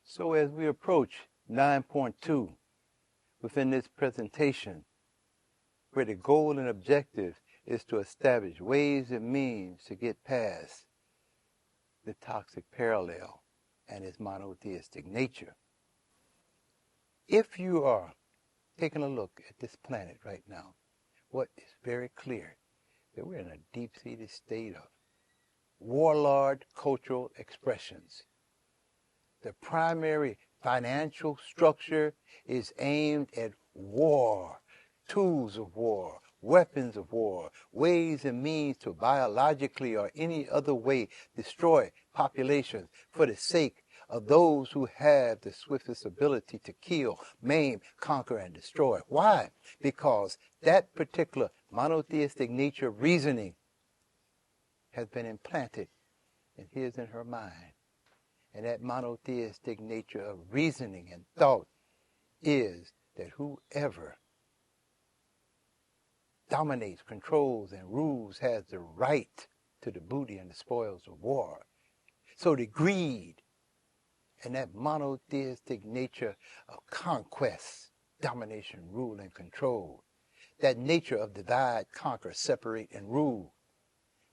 So as we approach 9.2 within this presentation, where the goal and objective is to establish ways and means to get past the toxic parallel and its monotheistic nature. If you are taking a look at this planet right now, what is very clear that we're in a deep-seated state of warlord cultural expressions. The primary financial structure is aimed at war, tools of war, weapons of war, ways and means to biologically or any other way destroy populations for the sake of those who have the swiftest ability to kill, maim, conquer, and destroy. Why? Because that particular monotheistic nature of reasoning has been implanted in his and her mind. And that monotheistic nature of reasoning and thought is that whoever dominates, controls, and rules has the right to the booty and the spoils of war. So the greed and that monotheistic nature of conquest, domination, rule, and control, that nature of divide, conquer, separate, and rule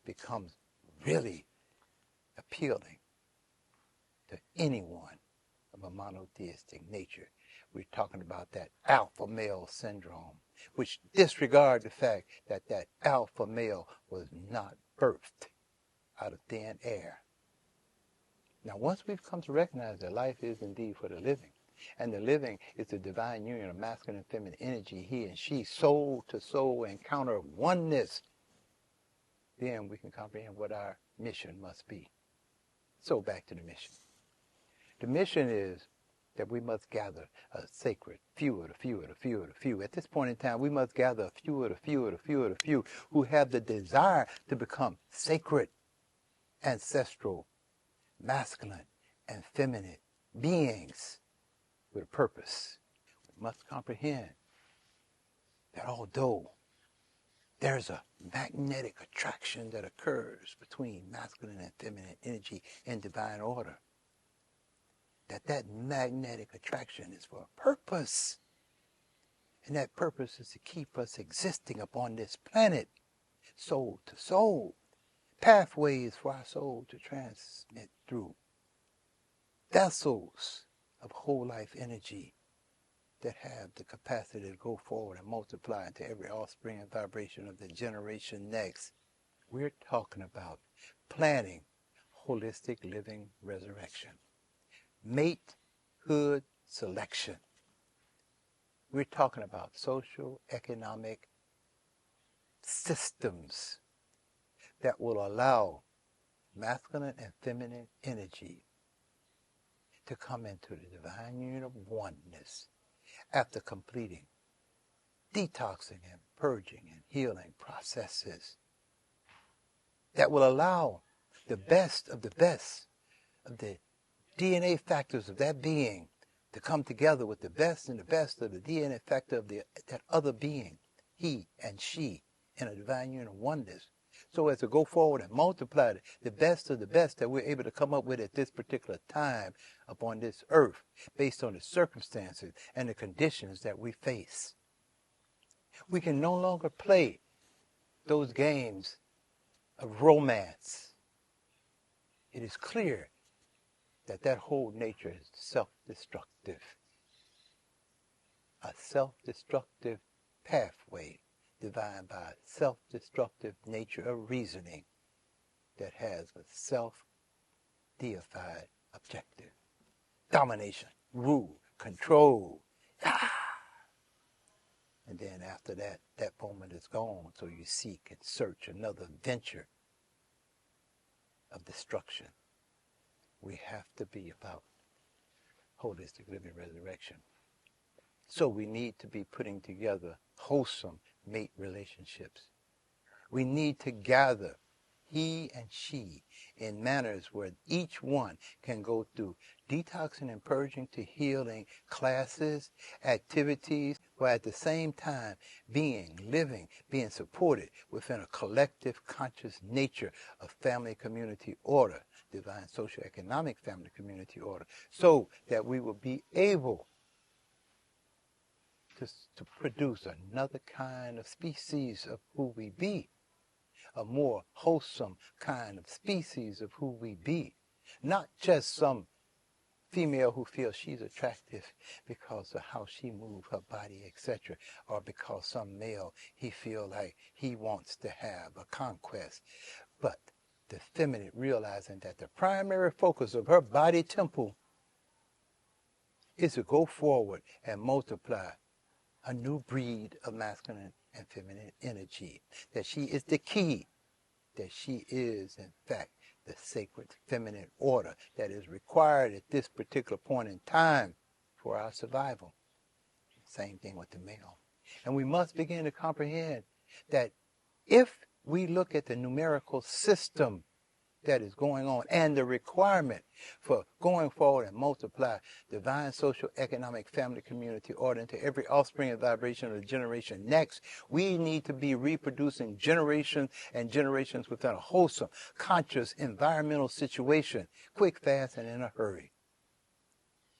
becomes really appealing to anyone of a monotheistic nature. We're talking about that alpha male syndrome, which disregards the fact that that alpha male was not birthed out of thin air. Now, once we've come to recognize that life is indeed for the living, and the living is the divine union of masculine and feminine energy, he and she, soul to soul, encounter oneness, then we can comprehend what our mission must be. So back to the mission. The mission is that we must gather a sacred few of the few of the few of the few. At this point in time, we must gather a few of the few of the few of the few who have the desire to become sacred, ancestral, masculine, and feminine beings with a purpose. We must comprehend that although there's a magnetic attraction that occurs between masculine and feminine energy in divine order, that magnetic attraction is for a purpose. And that purpose is to keep us existing upon this planet, soul to soul, pathways for our soul to transmit through, vessels of whole life energy that have the capacity to go forward and multiply into every offspring and vibration of the generation next. We're talking about planning holistic living resurrection. Matehood selection. We're talking about social, economic systems that will allow masculine and feminine energy to come into the divine union of oneness after completing detoxing and purging and healing processes that will allow the best of the DNA factors of that being to come together with the best and the best of the DNA factor of that other being, he and she, in a divine union of oneness, so as to go forward and multiply the best of the best that we're able to come up with at this particular time upon this earth, based on the circumstances and the conditions that we face. We can no longer play those games of romance. It is clear that whole nature is self-destructive. A self-destructive pathway defined by a self-destructive nature of reasoning that has a self-deified objective. Domination, rule, control. And then after that moment is gone, so you seek and search another venture of destruction. We have to be about holistic living resurrection. So we need to be putting together wholesome mate relationships. We need to gather he and she in manners where each one can go through detoxing and purging to healing classes, activities, while at the same time living, being supported within a collective conscious nature of family community order divine social economic family community order, so that we will be able to produce another kind of species of who we be, a more wholesome kind of species of who we be, not just some female who feels she's attractive because of how she moves her body, etc., or because some male, he feels like he wants to have a conquest, but the feminine realizing that the primary focus of her body temple is to go forward and multiply a new breed of masculine and feminine energy, that she is the key, that she is, in fact, the sacred feminine order that is required at this particular point in time for our survival. Same thing with the male. And we must begin to comprehend that if we look at the numerical system that is going on and the requirement for going forward and multiply divine social economic family community order into every offspring and vibration of the generation next, we need to be reproducing generations and generations within a wholesome, conscious environmental situation, quick, fast, and in a hurry.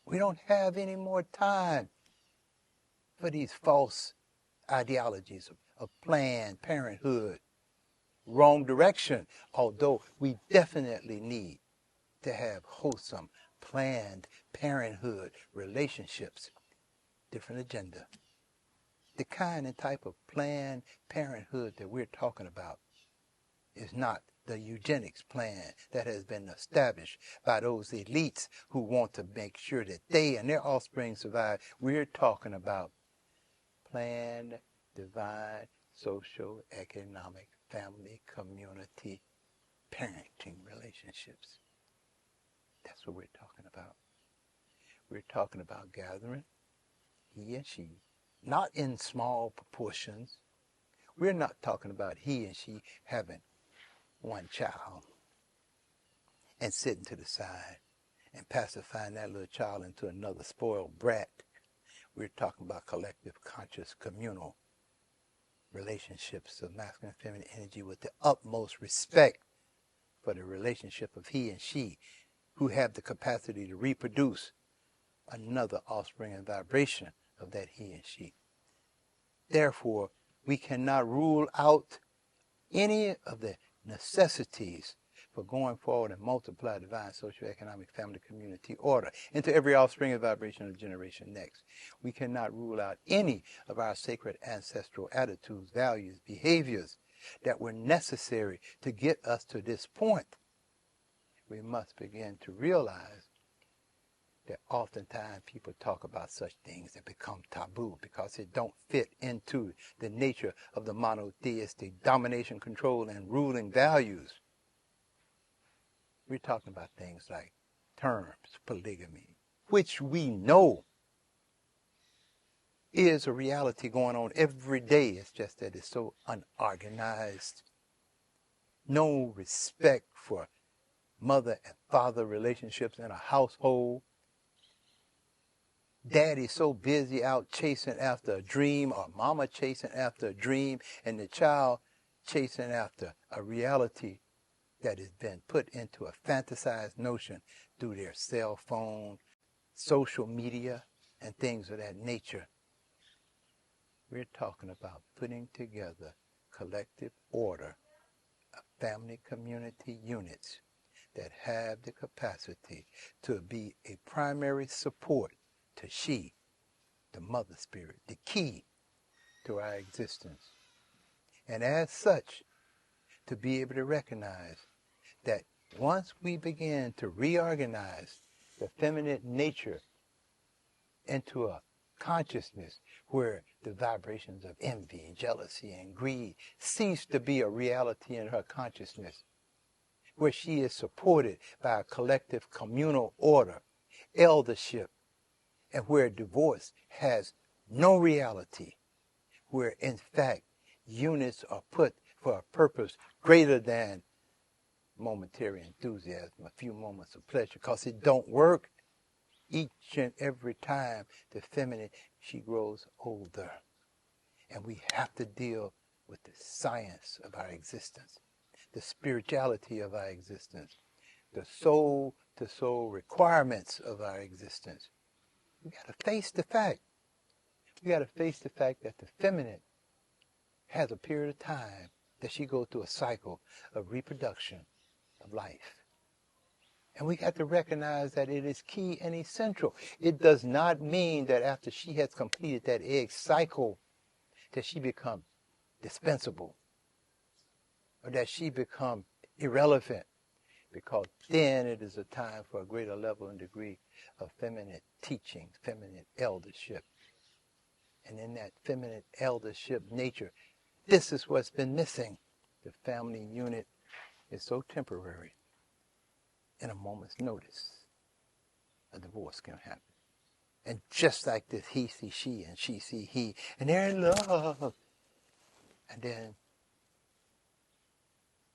We don't have any more time for these false ideologies of Planned Parenthood, wrong direction, although we definitely need to have wholesome Planned Parenthood relationships. Different agenda. The kind and type of Planned Parenthood that we're talking about is not the eugenics plan that has been established by those elites who want to make sure that they and their offspring survive. We're talking about planned, divine, social, economic, family, community, parenting relationships. That's what we're talking about. We're talking about gathering he and she, not in small proportions. We're not talking about he and she having one child and sitting to the side and pacifying that little child into another spoiled brat. We're talking about collective, conscious, communal relationships of masculine and feminine energy with the utmost respect for the relationship of he and she, who have the capacity to reproduce another offspring and vibration of that he and she. Therefore, we cannot rule out any of the necessities for going forward and multiply divine social, economic, family, community order into every offspring and vibration of the generation next. We cannot rule out any of our sacred ancestral attitudes, values, behaviors that were necessary to get us to this point. We must begin to realize that oftentimes people talk about such things that become taboo because it don't fit into the nature of the monotheistic domination, control, and ruling values. We're talking about things like terms, polygamy, which we know is a reality going on every day. It's just that it's so unorganized. No respect for mother and father relationships in a household. Daddy's so busy out chasing after a dream, or mama chasing after a dream, and the child chasing after a reality that has been put into a fantasized notion through their cell phone, social media, and things of that nature. We're talking about putting together collective order of family community units that have the capacity to be a primary support to she, the mother spirit, the key to our existence. And as such, to be able to recognize that once we begin to reorganize the feminine nature into a consciousness where the vibrations of envy, jealousy, and greed cease to be a reality in her consciousness, where she is supported by a collective communal order, eldership, and where divorce has no reality, where in fact units are put for a purpose greater than momentary enthusiasm, a few moments of pleasure, because it don't work. Each and every time the feminine, she grows older. And we have to deal with the science of our existence, the spirituality of our existence. the soul-to-soul requirements of our existence. We got to face the fact. We got to face the fact that the feminine has a period of time that she goes through a cycle of reproduction of life. And we got to recognize that it is key and essential. It does not mean that after she has completed that egg cycle that she becomes dispensable or that she becomes irrelevant, because then it is a time for a greater level and degree of feminine teaching, feminine eldership. And in that feminine eldership nature, this is what's been missing. The family unit is so temporary. In a moment's notice, a divorce can happen. And just like this, he see she and she see he, and they're in love. And then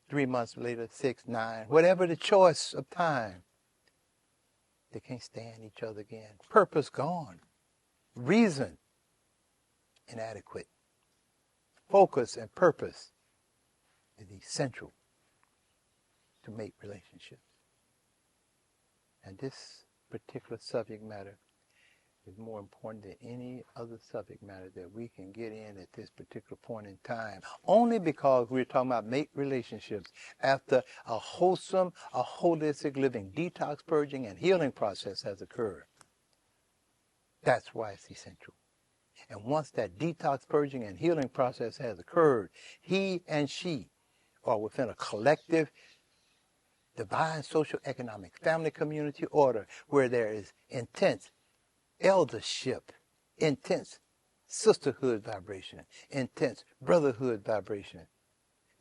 3 months later, 6, 9, whatever the choice of time, they can't stand each other again. Purpose gone. Reason inadequate. Focus and purpose is essential to make relationships. And this particular subject matter is more important than any other subject matter that we can get in at this particular point in time, only because we're talking about make relationships after a wholesome, a holistic living, detox, purging, and healing process has occurred. That's why it's essential. And once that detox, purging, and healing process has occurred, he and she are within a collective divine social economic family community order where there is intense eldership, intense sisterhood vibration, intense brotherhood vibration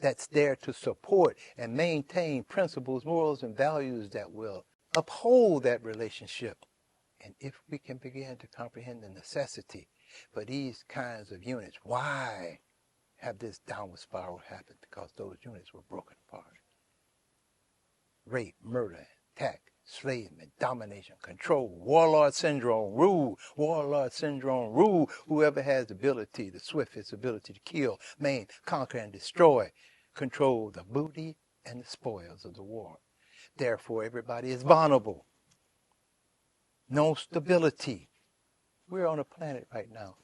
that's there to support and maintain principles, morals, and values that will uphold that relationship. And if we can begin to comprehend the necessity for these kinds of units, why have this downward spiral happen? Because those units were broken apart. Rape, murder, attack, enslavement, domination, control, warlord syndrome, rule, warlord syndrome, rule whoever has the ability, the swiftest ability to kill, maim, conquer, and destroy, control the booty and the spoils of the war. Therefore, everybody is vulnerable. No stability. We're on a planet right now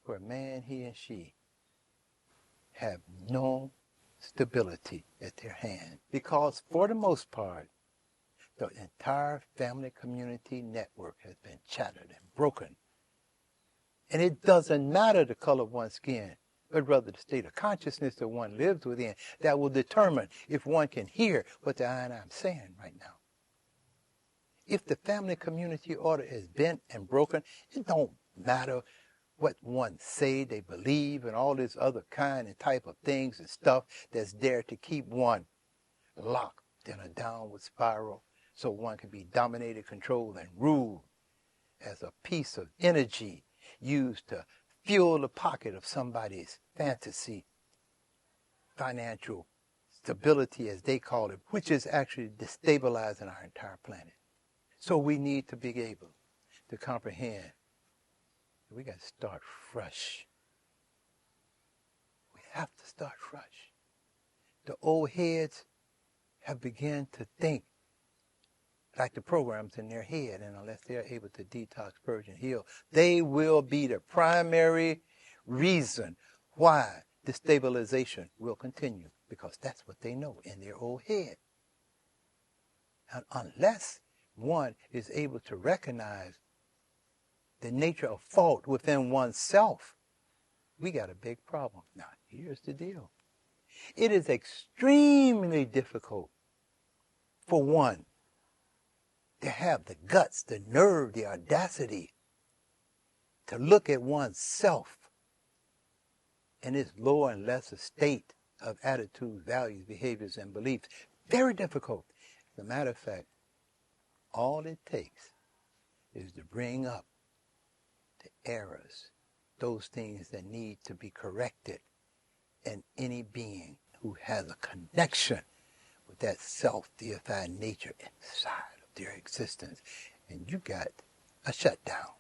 where man, he, and she have no stability at their hand, because for the most part, the entire family community network has been shattered and broken. And it doesn't matter the color of one's skin, but rather the state of consciousness that one lives within that will determine if one can hear what the I and I'm saying right now. If the family community order is bent and broken, it don't matter what one say they believe and all this other kind and type of things and stuff that's there to keep one locked in a downward spiral so one can be dominated, controlled, and ruled as a piece of energy used to fuel the pocket of somebody's fantasy, financial stability as they call it, which is actually destabilizing our entire planet. So we need to be able to comprehend we got to start fresh. We have to start fresh. The old heads have begun to think like the programs in their head, and unless they're able to detox, purge, and heal, they will be the primary reason why destabilization will continue, because that's what they know in their old head. And unless one is able to recognize the nature of fault within oneself, we got a big problem. Now, here's the deal. It is extremely difficult for one to have the guts, the nerve, the audacity to look at oneself in its lower and lesser state of attitudes, values, behaviors, and beliefs. Very difficult. As a matter of fact, all it takes is to bring up the errors, those things that need to be corrected in any being who has a connection with that self-deified nature inside of their existence. And you got a shutdown.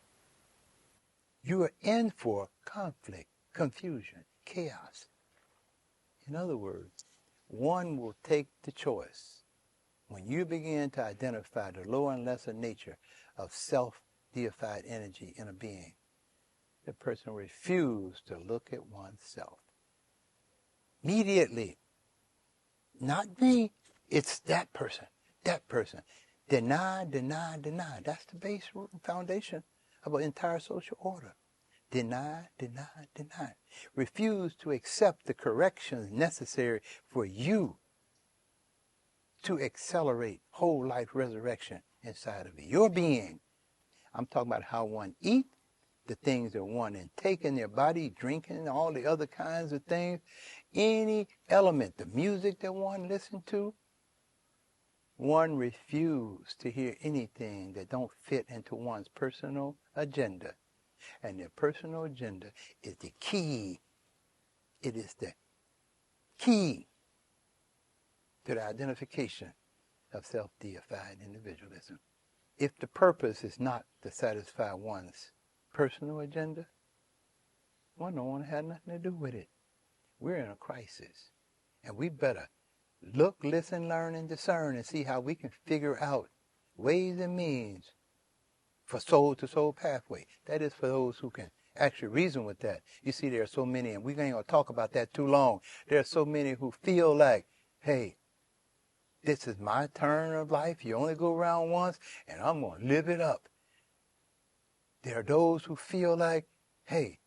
You are in for conflict, confusion, chaos. In other words, one will take the choice When you begin to identify the lower and lesser nature of self-deified energy in a being, the person refuses to look at oneself. Immediately. Not me. It's that person. That person. Deny, deny, deny. That's the base root and foundation of an entire social order. Deny, deny, deny. Refuse to accept the corrections necessary for you to accelerate whole life resurrection inside of your being. I'm talking about how one eats, the things that one intake in their body, drinking, all the other kinds of things, any element, the music that one listens to, one refused to hear anything that don't fit into one's personal agenda. And their personal agenda is the key. It is the key to the identification of self-deified individualism. If the purpose is not to satisfy one's personal agenda, one don't want to have nothing to do with it. We're in a crisis, and we better look, listen, learn, and discern and see how we can figure out ways and means for soul-to-soul pathway. That is for those who can actually reason with that. You see, there are so many, and we ain't going to talk about that too long. There are so many who feel like, hey, this is my turn of life. You only go around once, and I'm going to live it up. There are those who feel like, hey,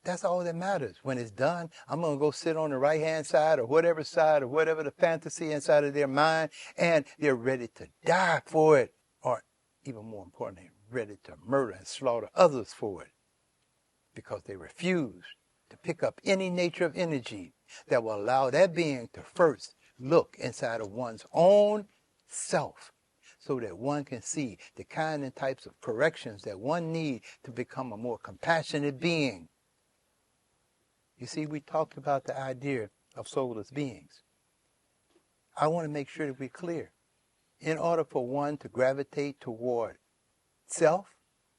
that's all that matters. When it's done, I'm going to go sit on the right-hand side or whatever the fantasy inside of their mind, and they're ready to die for it, or even more importantly, ready to murder and slaughter others for it, because they refuse to pick up any nature of energy that will allow that being to first look inside of one's own self, so that one can see the kind and types of corrections that one needs to become a more compassionate being. You see, we talked about the idea of soulless beings. I want to make sure that we're clear. In order for one to gravitate toward self,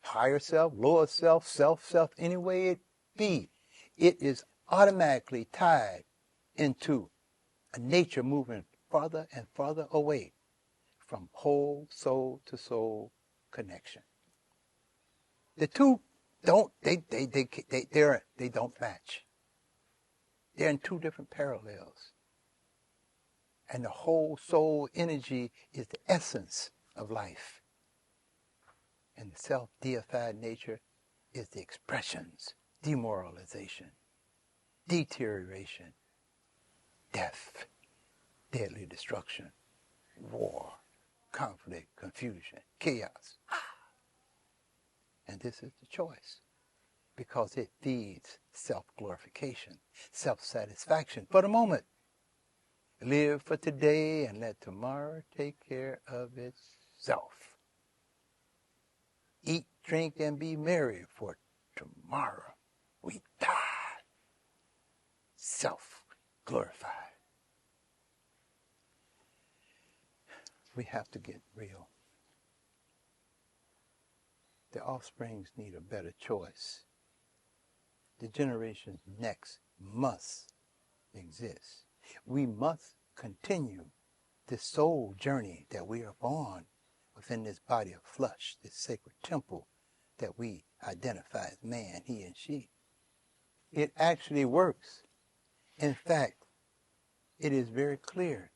higher self, lower self, self, any way it be, it is automatically tied into a nature moving farther and farther away from whole soul to soul connection. The two don't match. They're in two different parallels. And the whole soul energy is the essence of life. And the self-deified nature is the expressions, demoralization, deterioration, death, deadly destruction, war, conflict, confusion, chaos. And this is the choice, because it feeds self-glorification, self-satisfaction for the moment. Live for today and let tomorrow take care of itself. Eat, drink, and be merry, for tomorrow we die. Self-glorified. We have to get real. The offsprings need a better choice. The generations next must exist. We must continue this soul journey that we are born within this body of flesh, this sacred temple that we identify as man, he and she. It actually works. In fact, it is very clear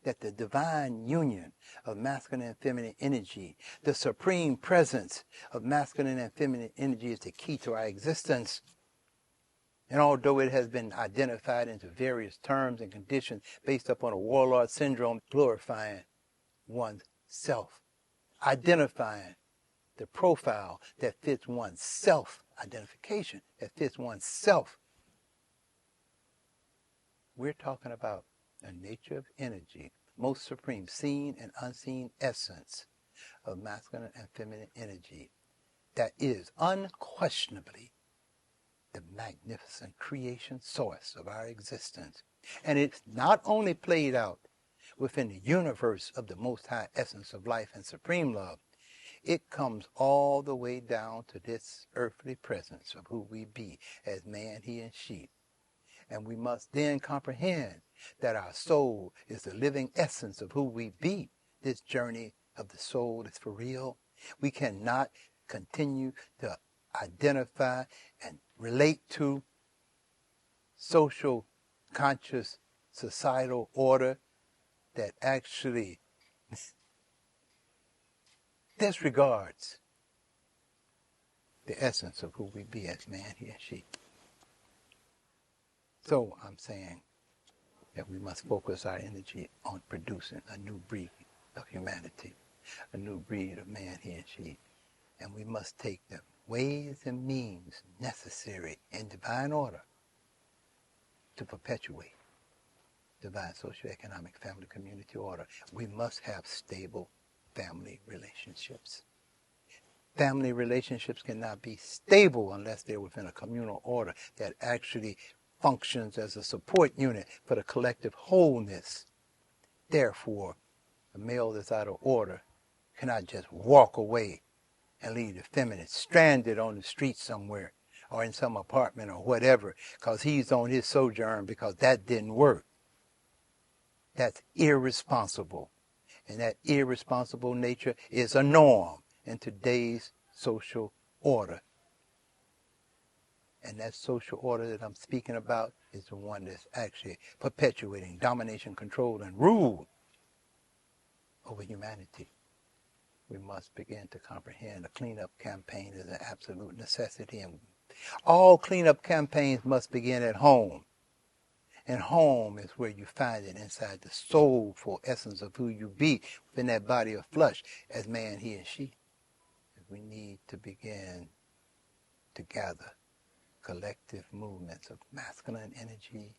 that the divine union of masculine and feminine energy, the supreme presence of masculine and feminine energy, is the key to our existence. And although it has been identified into various terms and conditions based upon a warlord syndrome, glorifying one's self, identifying the profile that fits one's self-identification, that fits one's self, we're talking about a nature of energy, most supreme, seen and unseen essence of masculine and feminine energy that is unquestionably the magnificent creation source of our existence. And it's not only played out within the universe of the most high essence of life and supreme love, it comes all the way down to this earthly presence of who we be as man, he, and she. And we must then comprehend that our soul is the living essence of who we be. this journey of the soul is for real. We cannot continue to identify and relate to social conscious societal order that actually disregards the essence of who we be as man, he, and she. So I'm saying that we must focus our energy on producing a new breed of humanity, a new breed of man, he, and she. And we must take the ways and means necessary in divine order to perpetuate divine socioeconomic family community order. We must have stable family relationships. Family relationships cannot be stable unless they're within a communal order that actually functions as a support unit for the collective wholeness. Therefore, a male that's out of order cannot just walk away and leave the feminine stranded on the street somewhere or in some apartment or whatever because he's on his sojourn because that didn't work. That's irresponsible. And that irresponsible nature is a norm in today's social order. And that social order that I'm speaking about is the one that's actually perpetuating domination, control, and rule over humanity. We must begin to comprehend a cleanup campaign is an absolute necessity. And all cleanup campaigns must begin at home. And home is where you find it inside the soulful essence of who you be within that body of flesh as man, he, and she. We need to begin to gather collective movements of masculine energy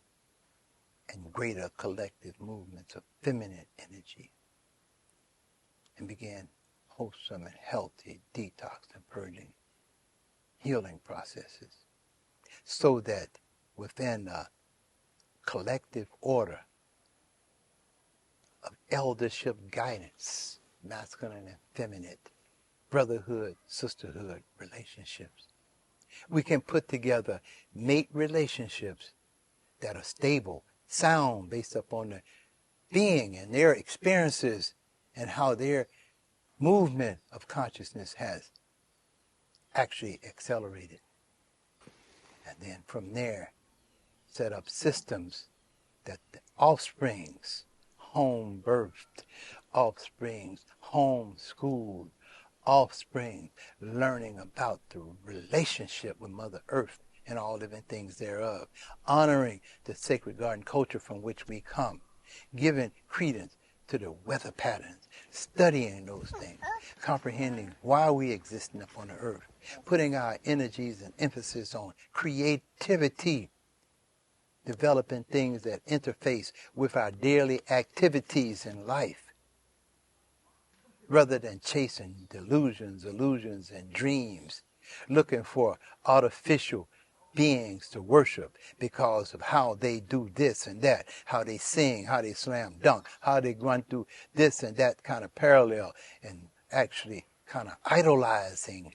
and greater collective movements of feminine energy and begin wholesome and healthy detox and purging healing processes so that within a collective order of eldership guidance, masculine and feminine, brotherhood, sisterhood relationships, we can put together mate relationships that are stable, sound, based upon the being and their experiences and how their movement of consciousness has actually accelerated. And then from there, set up systems that the offsprings, home-birthed, offsprings, home-schooled, offspring learning about the relationship with Mother Earth and all living things thereof, honoring the sacred garden culture from which we come, giving credence to the weather patterns, studying those things, comprehending why we exist upon the earth, putting our energies and emphasis on creativity, developing things that interface with our daily activities in life, rather than chasing delusions, illusions, and dreams, looking for artificial beings to worship because of how they do this and that, how they sing, how they slam dunk, how they run through this and that kind of parallel, and actually kind of idolizing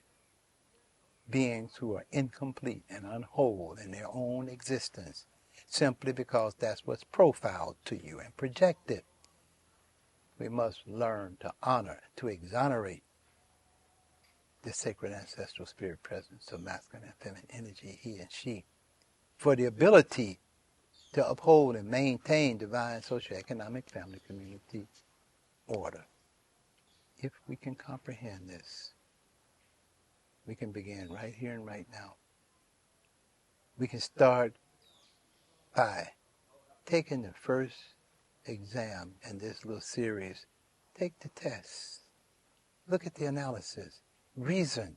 beings who are incomplete and unwhole in their own existence, simply because that's what's profiled to you and projected. We must learn to honor, to exonerate the sacred ancestral spirit presence of masculine and feminine energy, he and she, for the ability to uphold and maintain divine socioeconomic family community order. If we can comprehend this, we can begin right here and right now. We can start by taking the first exam in this little series. Take the test. Look at the analysis. Reason.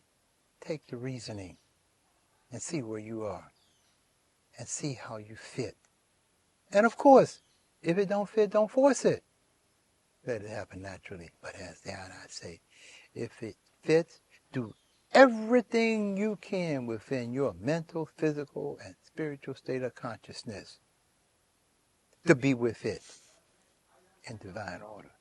Take the reasoning and see where you are and see how you fit. And of course, if it don't fit, don't force it. Let it happen naturally. But as the I say, if it fits, do everything you can within your mental, physical, and spiritual state of consciousness to be with it in divine order.